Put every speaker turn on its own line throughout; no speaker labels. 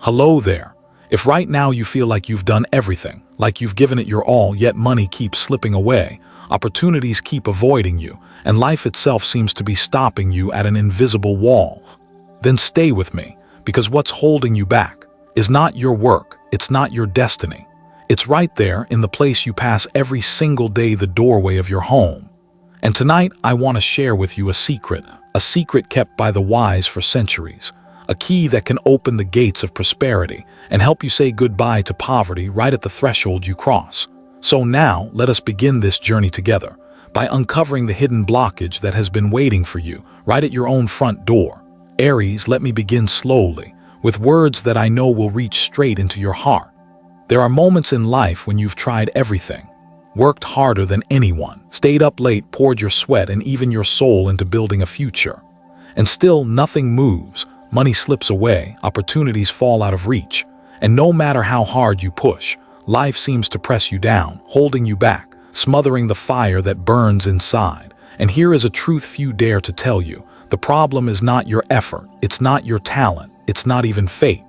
Hello there. If right now you feel like you've done everything, like you've given it your all, yet money keeps slipping away, opportunities keep avoiding you, and life itself seems to be stopping you at an invisible wall, then stay with me, because what's holding you back is not your work, it's not your destiny. It's right there in the place you pass every single day, the doorway of your home. And tonight I want to share with you a secret kept by the wise for centuries, a key that can open the gates of prosperity and help you say goodbye to poverty right at the threshold you cross. So now, let us begin this journey together by uncovering the hidden blockage that has been waiting for you right at your own front door. Aries, let me begin slowly, with words that I know will reach straight into your heart. There are moments in life when you've tried everything, worked harder than anyone, stayed up late, poured your sweat and even your soul into building a future. And still nothing moves. Money slips away, opportunities fall out of reach, and no matter how hard you push, life seems to press you down, holding you back, smothering the fire that burns inside. And here is a truth few dare to tell you. The problem is not your effort, it's not your talent, it's not even fate.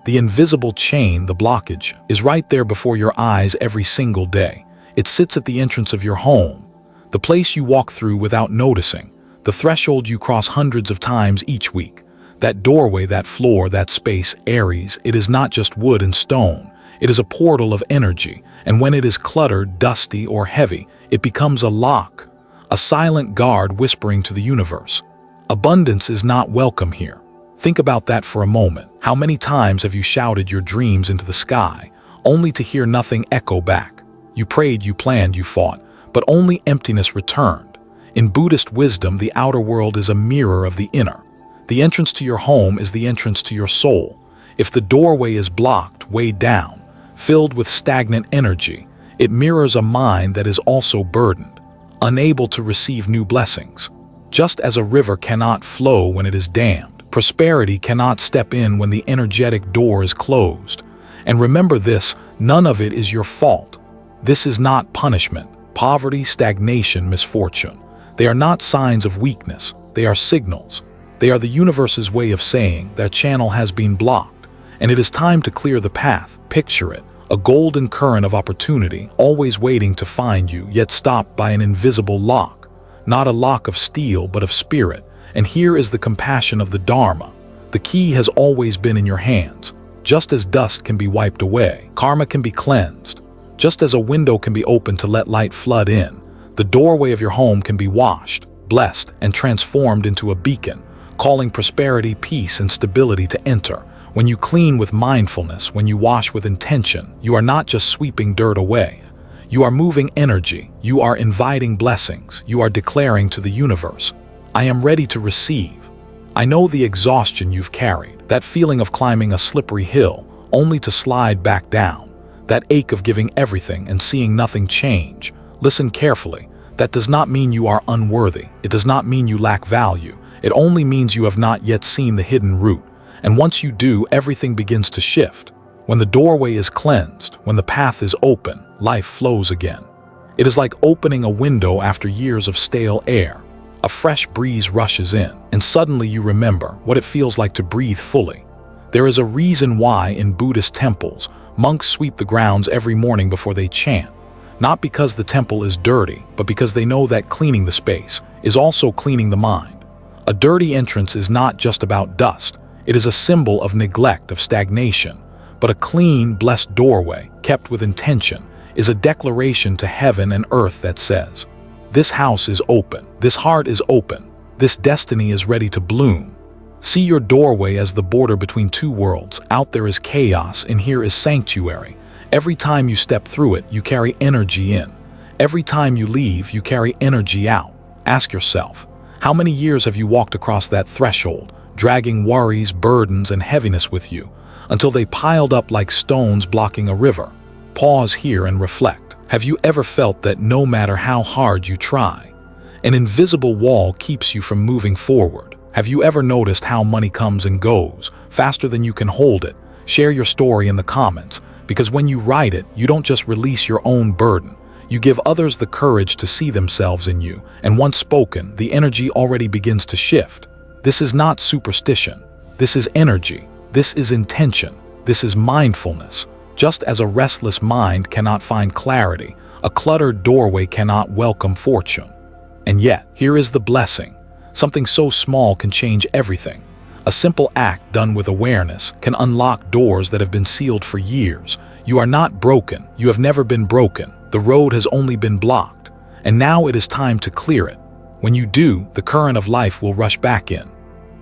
The invisible chain, the blockage, is right there before your eyes every single day. It sits at the entrance of your home, the place you walk through without noticing, the threshold you cross hundreds of times each week. That doorway, that floor, that space, Aries, it is not just wood and stone. It is a portal of energy, and when it is cluttered, dusty, or heavy, it becomes a lock, a silent guard whispering to the universe. Abundance is not welcome here. Think about that for a moment. How many times have you shouted your dreams into the sky, only to hear nothing echo back? You prayed, you planned, you fought, but only emptiness returned. In Buddhist wisdom, the outer world is a mirror of the inner. The entrance to your home is the entrance to your soul. If the doorway is blocked, weighed down, filled with stagnant energy, it mirrors a mind that is also burdened, unable to receive new blessings. Just as a river cannot flow when it is dammed, prosperity cannot step in when the energetic door is closed. And remember this, none of it is your fault. This is not punishment. Poverty, stagnation, misfortune. They are not signs of weakness. They are signals. They are the universe's way of saying their channel has been blocked, and it is time to clear the path. Picture it, a golden current of opportunity, always waiting to find you, yet stopped by an invisible lock. Not a lock of steel, but of spirit. And here is the compassion of the Dharma. The key has always been in your hands. Just as dust can be wiped away, karma can be cleansed. Just as a window can be opened to let light flood in, the doorway of your home can be washed, blessed, and transformed into a beacon, calling prosperity, peace, and stability to enter. When you clean with mindfulness, when you wash with intention, you are not just sweeping dirt away. You are moving energy. You are inviting blessings. You are declaring to the universe, I am ready to receive. I know the exhaustion you've carried, that feeling of climbing a slippery hill, only to slide back down, that ache of giving everything and seeing nothing change. Listen carefully. That does not mean you are unworthy. It does not mean you lack value. It only means you have not yet seen the hidden root. And once you do, everything begins to shift. When the doorway is cleansed, when the path is open, life flows again. It is like opening a window after years of stale air. A fresh breeze rushes in, and suddenly you remember what it feels like to breathe fully. There is a reason why in Buddhist temples, monks sweep the grounds every morning before they chant. Not because the temple is dirty, but because they know that cleaning the space is also cleaning the mind. A dirty entrance is not just about dust. It is a symbol of neglect, of stagnation. But a clean, blessed doorway, kept with intention, is a declaration to heaven and earth that says, this house is open, this heart is open, this destiny is ready to bloom. See your doorway as the border between two worlds. Out there is chaos, and here is sanctuary. Every time you step through it, you carry energy in. Every time you leave, you carry energy out. Ask yourself, how many years have you walked across that threshold, dragging worries, burdens, and heaviness with you, until they piled up like stones blocking a river? Pause here and reflect. Have you ever felt that no matter how hard you try, an invisible wall keeps you from moving forward? Have you ever noticed how money comes and goes, faster than you can hold it? Share your story in the comments, because when you write it, you don't just release your own burden. You give others the courage to see themselves in you, and once spoken, the energy already begins to shift. This is not superstition. This is energy. This is intention. This is mindfulness. Just as a restless mind cannot find clarity, a cluttered doorway cannot welcome fortune. And yet, here is the blessing. Something so small can change everything. A simple act done with awareness can unlock doors that have been sealed for years. You are not broken. You have never been broken. The road has only been blocked. And now it is time to clear it. When you do, the current of life will rush back in,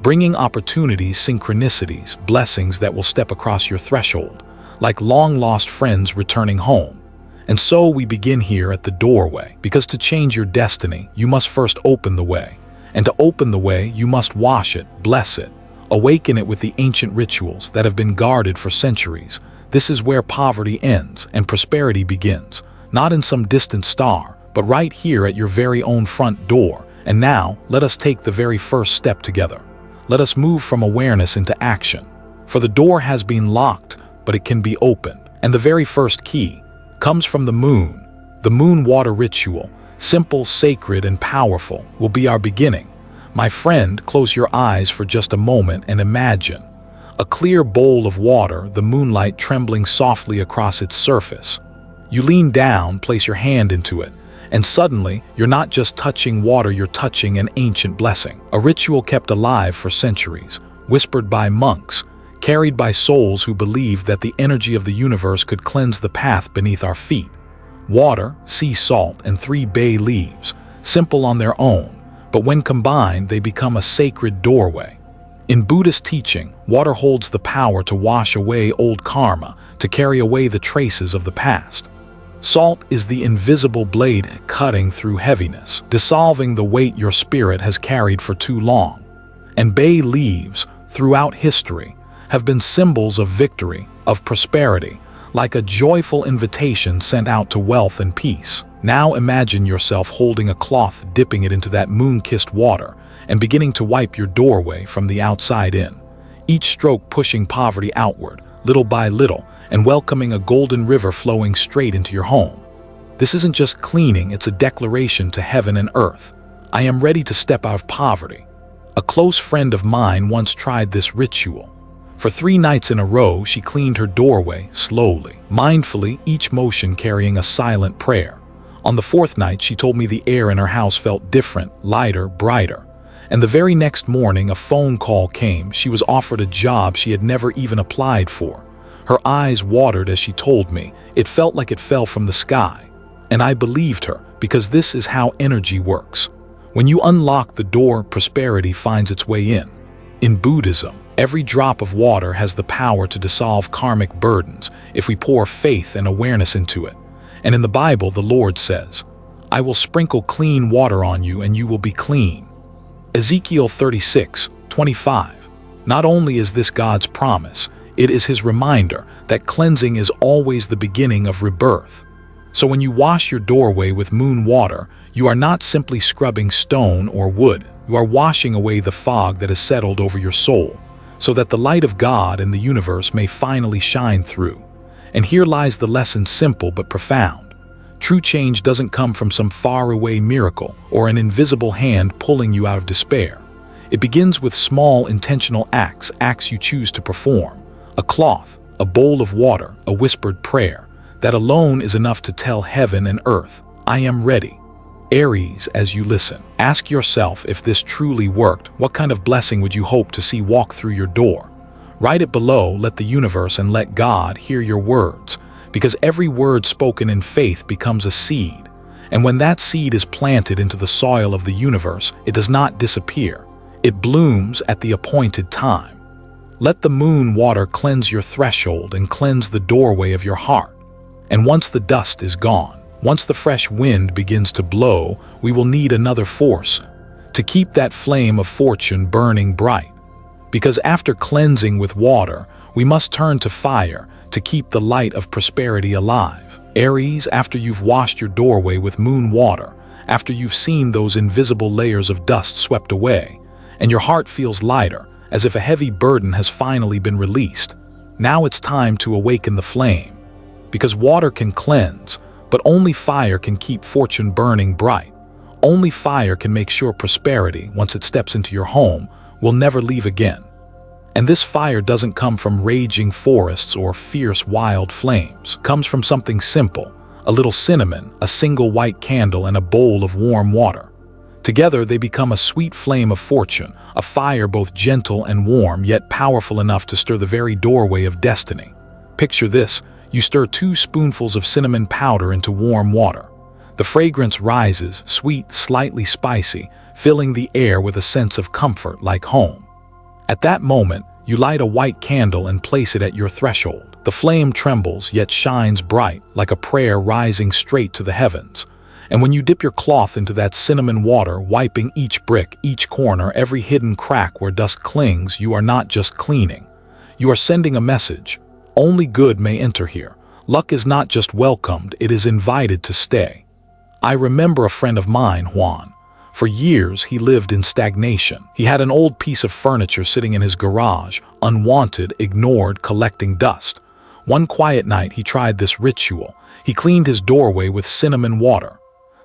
bringing opportunities, synchronicities, blessings that will step across your threshold, like long-lost friends returning home. And so we begin here at the doorway, because to change your destiny, you must first open the way. And to open the way, you must wash it, bless it, awaken it with the ancient rituals that have been guarded for centuries. This is where poverty ends and prosperity begins, not in some distant star, but right here at your very own front door. And now, let us take the very first step together. Let us move from awareness into action. For the door has been locked, but it can be opened. And the very first key comes from the moon water ritual. Simple, sacred, and powerful will be our beginning. My friend, close your eyes for just a moment and imagine a clear bowl of water, the moonlight trembling softly across its surface. You lean down, place your hand into it, and suddenly, you're not just touching water, you're touching an ancient blessing. A ritual kept alive for centuries, whispered by monks, carried by souls who believed that the energy of the universe could cleanse the path beneath our feet. Water, sea salt, and 3 bay leaves, simple on their own, but when combined, they become a sacred doorway. In Buddhist teaching, water holds the power to wash away old karma, to carry away the traces of the past. Salt is the invisible blade cutting through heaviness, dissolving the weight your spirit has carried for too long. And bay leaves, throughout history, have been symbols of victory, of prosperity, like a joyful invitation sent out to wealth and peace. Now imagine yourself holding a cloth, dipping it into that moon-kissed water, and beginning to wipe your doorway from the outside in. Each stroke pushing poverty outward, little by little, and welcoming a golden river flowing straight into your home. This isn't just cleaning, it's a declaration to heaven and earth. I am ready to step out of poverty. A close friend of mine once tried this ritual. For 3 nights in a row, she cleaned her doorway slowly, mindfully, each motion carrying a silent prayer. On the 4th night, she told me the air in her house felt different, lighter, brighter. And the very next morning, a phone call came. She was offered a job she had never even applied for. Her eyes watered as she told me. It felt like it fell from the sky. And I believed her, because this is how energy works. When you unlock the door, prosperity finds its way in. In Buddhism, every drop of water has the power to dissolve karmic burdens if we pour faith and awareness into it. And in the Bible, the Lord says, "I will sprinkle clean water on you and you will be clean." Ezekiel 36:25. Not only is this God's promise, it is His reminder that cleansing is always the beginning of rebirth. So when you wash your doorway with moon water, you are not simply scrubbing stone or wood. You are washing away the fog that has settled over your soul, so that the light of God and the universe may finally shine through. And here lies the lesson, simple but profound. True change doesn't come from some faraway miracle or an invisible hand pulling you out of despair. It begins with small, intentional acts you choose to perform. A cloth, a bowl of water, a whispered prayer. That alone is enough to tell heaven and earth, I am ready. Aries, as you listen, ask yourself, if this truly worked, what kind of blessing would you hope to see walk through your door? Write it below. Let the universe and let God hear your words, because every word spoken in faith becomes a seed. And when that seed is planted into the soil of the universe, it does not disappear. It blooms at the appointed time. Let the moon water cleanse your threshold and cleanse the doorway of your heart. And once the dust is gone, once the fresh wind begins to blow, we will need another force to keep that flame of fortune burning bright. Because after cleansing with water, we must turn to fire to keep the light of prosperity alive. Aries, after you've washed your doorway with moon water, after you've seen those invisible layers of dust swept away, and your heart feels lighter, as if a heavy burden has finally been released, now it's time to awaken the flame. Because water can cleanse, but only fire can keep fortune burning bright. Only fire can make sure prosperity, once it steps into your home, will never leave again. And this fire doesn't come from raging forests or fierce wild flames. It comes from something simple: a little cinnamon, a single white candle, and a bowl of warm water. Together they become a sweet flame of fortune, a fire both gentle and warm, yet powerful enough to stir the very doorway of destiny. Picture this: you stir 2 spoonfuls of cinnamon powder into warm water. The fragrance rises, sweet, slightly spicy, filling the air with a sense of comfort like home. At that moment, you light a white candle and place it at your threshold. The flame trembles yet shines bright, like a prayer rising straight to the heavens. And when you dip your cloth into that cinnamon water, wiping each brick, each corner, every hidden crack where dust clings, you are not just cleaning. You are sending a message. Only good may enter here. Luck is not just welcomed, it is invited to stay. I remember a friend of mine, Juan. For years, he lived in stagnation. He had an old piece of furniture sitting in his garage, unwanted, ignored, collecting dust. One quiet night, he tried this ritual. He cleaned his doorway with cinnamon water.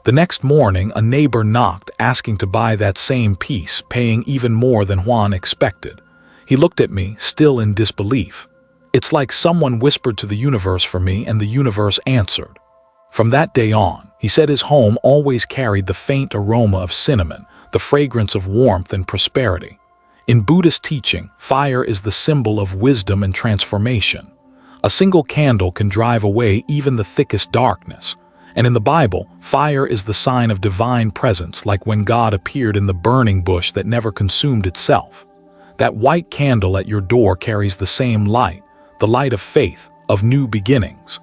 The next morning, a neighbor knocked, asking to buy that same piece, paying even more than Juan expected. He looked at me, still in disbelief. It's like someone whispered to the universe for me, and the universe answered. From that day on, he said his home always carried the faint aroma of cinnamon, the fragrance of warmth and prosperity. In Buddhist teaching, fire is the symbol of wisdom and transformation. A single candle can drive away even the thickest darkness. And in the Bible, fire is the sign of divine presence, like when God appeared in the burning bush that never consumed itself. That white candle at your door carries the same light, the light of faith, of new beginnings.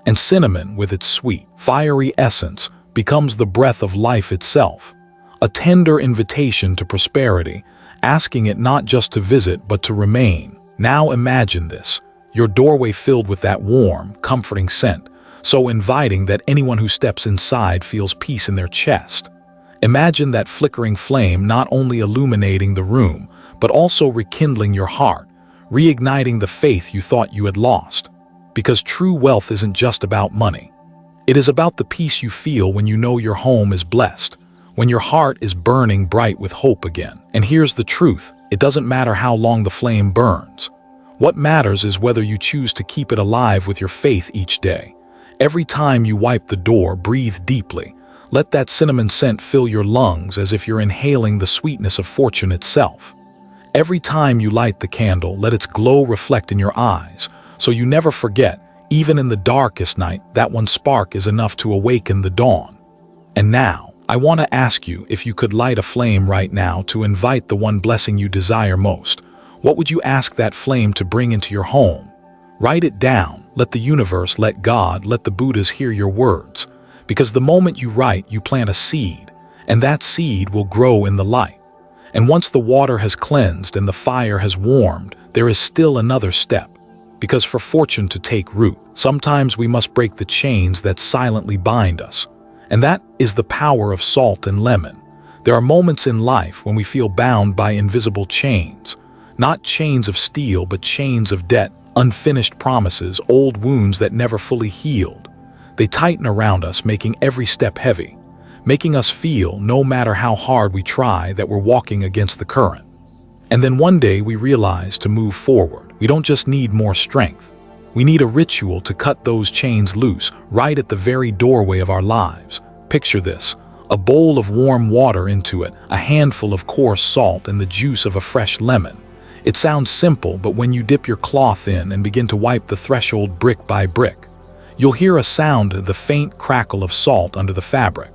And cinnamon, with its sweet, fiery essence, becomes the breath of life itself, a tender invitation to prosperity, asking it not just to visit but to remain. Now imagine this, your doorway filled with that warm, comforting scent, so inviting that anyone who steps inside feels peace in their chest. Imagine that flickering flame not only illuminating the room, but also rekindling your heart, reigniting the faith you thought you had lost. Because true wealth isn't just about money. It is about the peace you feel when you know your home is blessed, when your heart is burning bright with hope again. And here's the truth, it doesn't matter how long the flame burns. What matters is whether you choose to keep it alive with your faith each day. Every time you wipe the door, breathe deeply. Let that cinnamon scent fill your lungs as if you're inhaling the sweetness of fortune itself. Every time you light the candle, let its glow reflect in your eyes, so you never forget, even in the darkest night, that one spark is enough to awaken the dawn. And now, I want to ask you, if you could light a flame right now to invite the one blessing you desire most, what would you ask that flame to bring into your home? Write it down. Let the universe, let God, let the Buddhas hear your words. Because the moment you write, you plant a seed, and that seed will grow in the light. And once the water has cleansed and the fire has warmed, there is still another step. Because for fortune to take root, sometimes we must break the chains that silently bind us. And that is the power of salt and lemon. There are moments in life when we feel bound by invisible chains. Not chains of steel, but chains of debt, unfinished promises, old wounds that never fully healed. They tighten around us, making every step heavy, making us feel, no matter how hard we try, that we're walking against the current. And then one day we realize to move forward, we don't just need more strength. We need a ritual to cut those chains loose, right at the very doorway of our lives. Picture this, a bowl of warm water, into it a handful of coarse salt and the juice of a fresh lemon. It sounds simple, but when you dip your cloth in and begin to wipe the threshold brick by brick, you'll hear a sound, the faint crackle of salt under the fabric.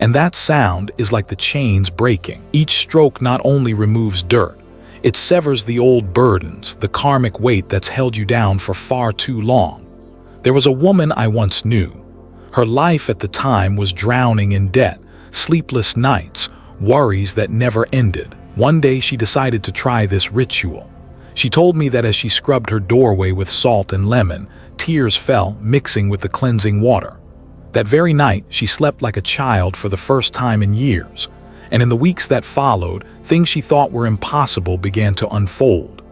And that sound is like the chains breaking. Each stroke not only removes dirt, it severs the old burdens, the karmic weight that's held you down for far too long. There was a woman I once knew. Her life at the time was drowning in debt, sleepless nights, worries that never ended. One day she decided to try this ritual. She told me that as she scrubbed her doorway with salt and lemon, tears fell, mixing with the cleansing water. That very night, she slept like a child for the first time in years. And in the weeks that followed, things she thought were impossible began to unfold.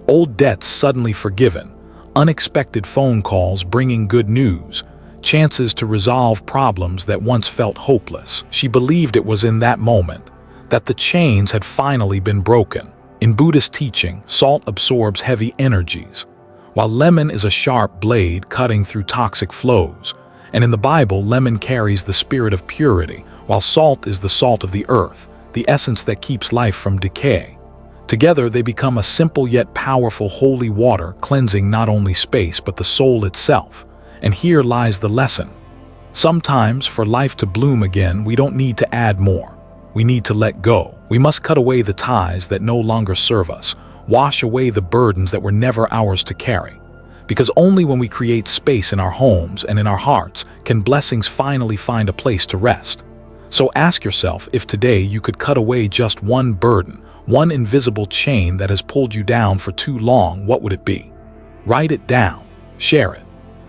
Old debts suddenly forgiven, unexpected phone calls bringing good news, chances to resolve problems that once felt hopeless. She believed it was in that moment that the chains had finally been broken. In Buddhist teaching, salt absorbs heavy energies, while lemon is a sharp blade cutting through toxic flows. And in the Bible, lemon carries the spirit of purity, while salt is the salt of the earth, the essence that keeps life from decay. Together, they become a simple yet powerful holy water, cleansing not only space but the soul itself. And here lies the lesson. Sometimes, for life to bloom again, we don't need to add more. We need to let go. We must cut away the ties that no longer serve us, wash away the burdens that were never ours to carry. Because only when we create space in our homes and in our hearts can blessings finally find a place to rest. So ask yourself, if today you could cut away just one burden, one invisible chain that has pulled you down for too long, what would it be? Write it down. Share it.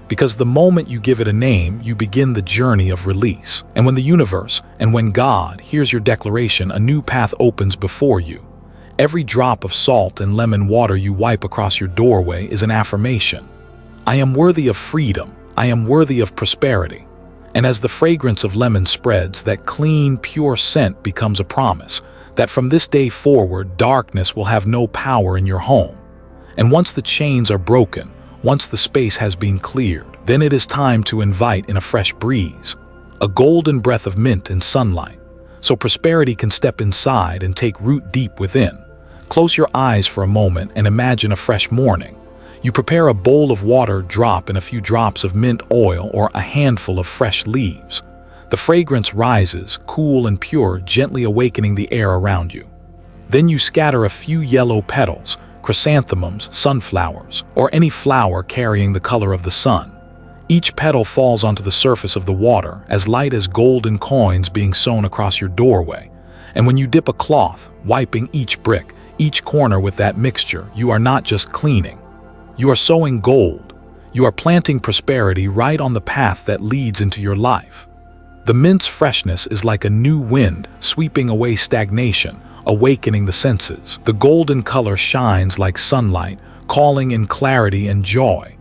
Because the moment you give it a name, you begin the journey of release. And when the universe, and when God hears your declaration, a new path opens before you. Every drop of salt and lemon water you wipe across your doorway is an affirmation. I am worthy of freedom. I am worthy of prosperity. And as the fragrance of lemon spreads, that clean, pure scent becomes a promise that from this day forward, darkness will have no power in your home. And once the chains are broken, once the space has been cleared, then it is time to invite in a fresh breeze, a golden breath of mint and sunlight, so prosperity can step inside and take root deep within. Close your eyes for a moment and imagine a fresh morning. You prepare a bowl of water, drop in a few drops of mint oil or a handful of fresh leaves. The fragrance rises, cool and pure, gently awakening the air around you. Then you scatter a few yellow petals, chrysanthemums, sunflowers, or any flower carrying the color of the sun. Each petal falls onto the surface of the water, as light as golden coins being sewn across your doorway. And when you dip a cloth, wiping each brick, each corner with that mixture, you are not just cleaning. You are sowing gold. You are planting prosperity right on the path that leads into your life. The mint's freshness is like a new wind, sweeping away stagnation, awakening the senses. The golden color shines like sunlight, calling in clarity and joy.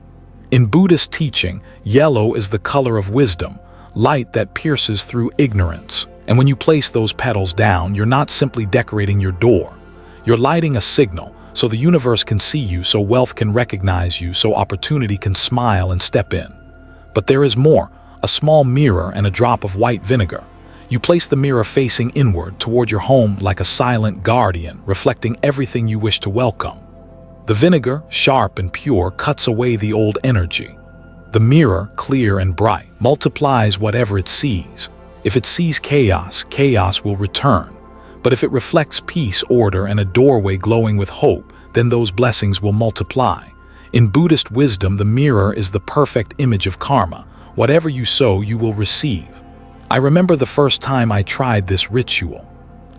In Buddhist teaching, yellow is the color of wisdom, light that pierces through ignorance. And when you place those petals down, you're not simply decorating your door. You're lighting a signal, so the universe can see you, so wealth can recognize you, so opportunity can smile and step in. But there is more, a small mirror and a drop of white vinegar. You place the mirror facing inward toward your home like a silent guardian, reflecting everything you wish to welcome. The vinegar, sharp and pure, cuts away the old energy. The mirror, clear and bright, multiplies whatever it sees. If it sees chaos, chaos will return. But if it reflects peace, order, and a doorway glowing with hope, then those blessings will multiply. In Buddhist wisdom, the mirror is the perfect image of karma. Whatever you sow, you will receive. I remember the first time I tried this ritual.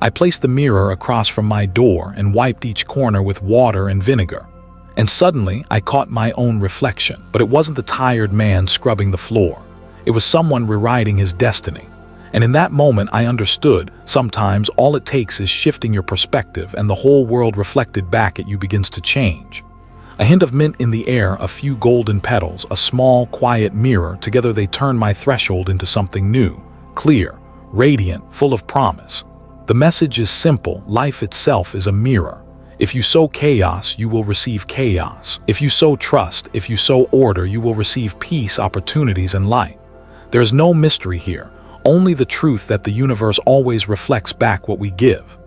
I placed the mirror across from my door and wiped each corner with water and vinegar. And suddenly, I caught my own reflection. But it wasn't the tired man scrubbing the floor. It was someone rewriting his destiny. And in that moment, I understood, sometimes all it takes is shifting your perspective and the whole world reflected back at you begins to change. A hint of mint in the air, a few golden petals, a small, quiet mirror, together they turn my threshold into something new, clear, radiant, full of promise. The message is simple: life itself is a mirror. If you sow chaos, you will receive chaos. If you sow trust, if you sow order, you will receive peace, opportunities, and light. There is no mystery here, only the truth that the universe always reflects back what we give.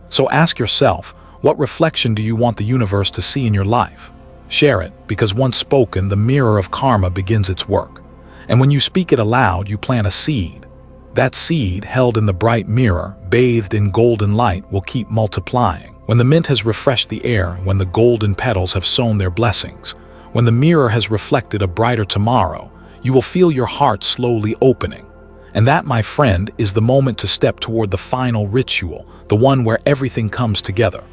So ask yourself, what reflection do you want the universe to see in your life? Share it, because once spoken, the mirror of karma begins its work. And when you speak it aloud, you plant a seed. That seed, held in the bright mirror, bathed in golden light, will keep multiplying. When the mint has refreshed the air, when the golden petals have sown their blessings, when the mirror has reflected a brighter tomorrow, you will feel your heart slowly opening. And that, my friend, is the moment to step toward the final ritual, the one where everything comes together.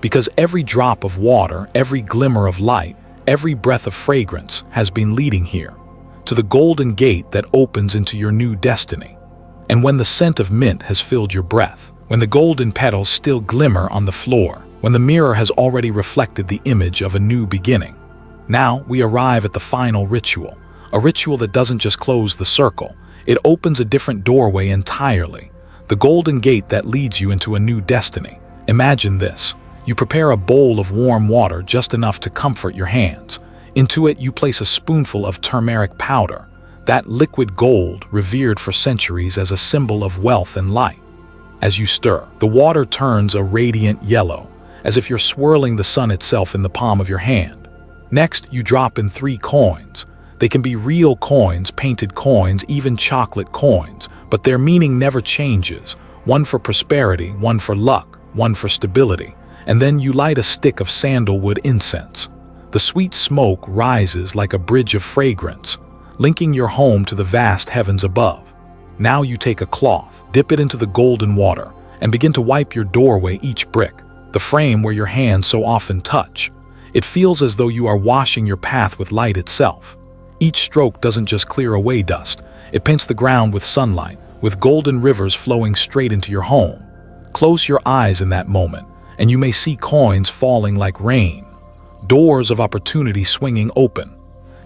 Because every drop of water, every glimmer of light, every breath of fragrance has been leading here, to the golden gate that opens into your new destiny. And when the scent of mint has filled your breath, when the golden petals still glimmer on the floor, when the mirror has already reflected the image of a new beginning, now we arrive at the final ritual, a ritual that doesn't just close the circle, it opens a different doorway entirely, the golden gate that leads you into a new destiny. Imagine this. You prepare a bowl of warm water just enough to comfort your hands. Into it, you place a spoonful of turmeric powder, that liquid gold revered for centuries as a symbol of wealth and light. As you stir, the water turns a radiant yellow, as if you're swirling the sun itself in the palm of your hand. Next, you drop in 3 coins. They can be real coins, painted coins, even chocolate coins, but their meaning never changes. One for prosperity, one for luck, one for stability. And then you light a stick of sandalwood incense. The sweet smoke rises like a bridge of fragrance, linking your home to the vast heavens above. Now you take a cloth, dip it into the golden water, and begin to wipe your doorway, each brick, the frame where your hands so often touch. It feels as though you are washing your path with light itself. Each stroke doesn't just clear away dust, it paints the ground with sunlight, with golden rivers flowing straight into your home. Close your eyes in that moment, and you may see coins falling like rain, doors of opportunity swinging open,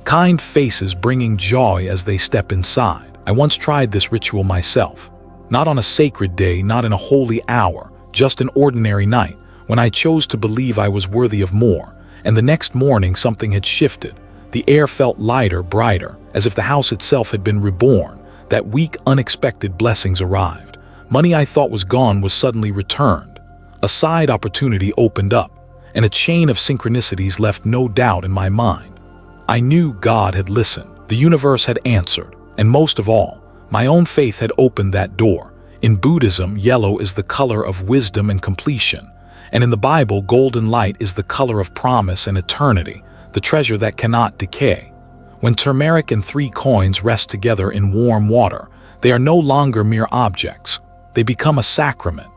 kind faces bringing joy as they step inside. I once tried this ritual myself. Not on a sacred day, not in a holy hour, just an ordinary night, when I chose to believe I was worthy of more. And the next morning something had shifted. The air felt lighter, brighter, as if the house itself had been reborn. That week, unexpected blessings arrived. Money I thought was gone was suddenly returned. A side opportunity opened up, and a chain of synchronicities left no doubt in my mind. I knew God had listened, the universe had answered, and most of all, my own faith had opened that door. In Buddhism, yellow is the color of wisdom and completion, and in the Bible, golden light is the color of promise and eternity, the treasure that cannot decay. When turmeric and 3 coins rest together in warm water, they are no longer mere objects. They become a sacrament,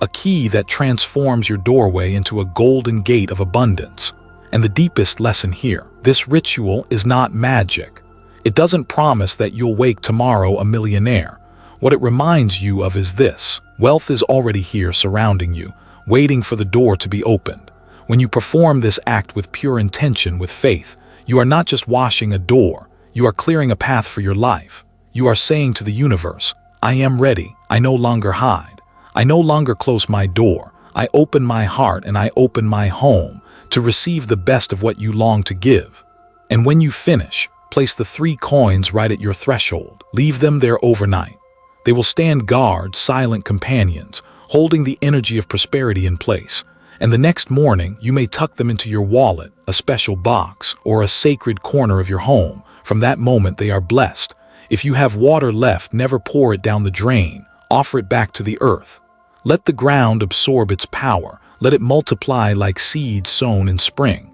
a key that transforms your doorway into a golden gate of abundance. And the deepest lesson here, this ritual is not magic. It doesn't promise that you'll wake tomorrow a millionaire. What it reminds you of is this: wealth is already here surrounding you, waiting for the door to be opened. When you perform this act with pure intention, with faith, you are not just washing a door, you are clearing a path for your life. You are saying to the universe, I am ready, I no longer hide. I no longer close my door, I open my heart and I open my home to receive the best of what you long to give. And when you finish, place the 3 coins right at your threshold. Leave them there overnight. They will stand guard, silent companions, holding the energy of prosperity in place. And the next morning, you may tuck them into your wallet, a special box, or a sacred corner of your home. From that moment, they are blessed. If you have water left, never pour it down the drain. Offer it back to the earth. Let the ground absorb its power. Let it multiply like seeds sown in spring.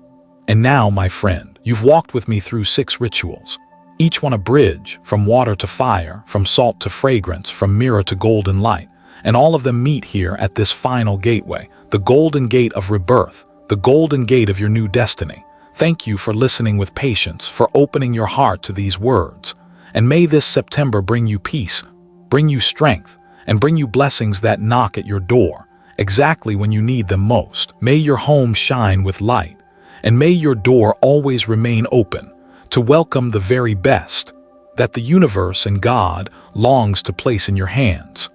And now, my friend, you've walked with me through 6 rituals. Each one a bridge, from water to fire, from salt to fragrance, from mirror to golden light. And all of them meet here at this final gateway, the golden gate of rebirth, the golden gate of your new destiny. Thank you for listening with patience, for opening your heart to these words. And may this September bring you peace, bring you strength, and bring you blessings that knock at your door, exactly when you need them most. May your home shine with light, and may your door always remain open to welcome the very best that the universe and God longs to place in your hands.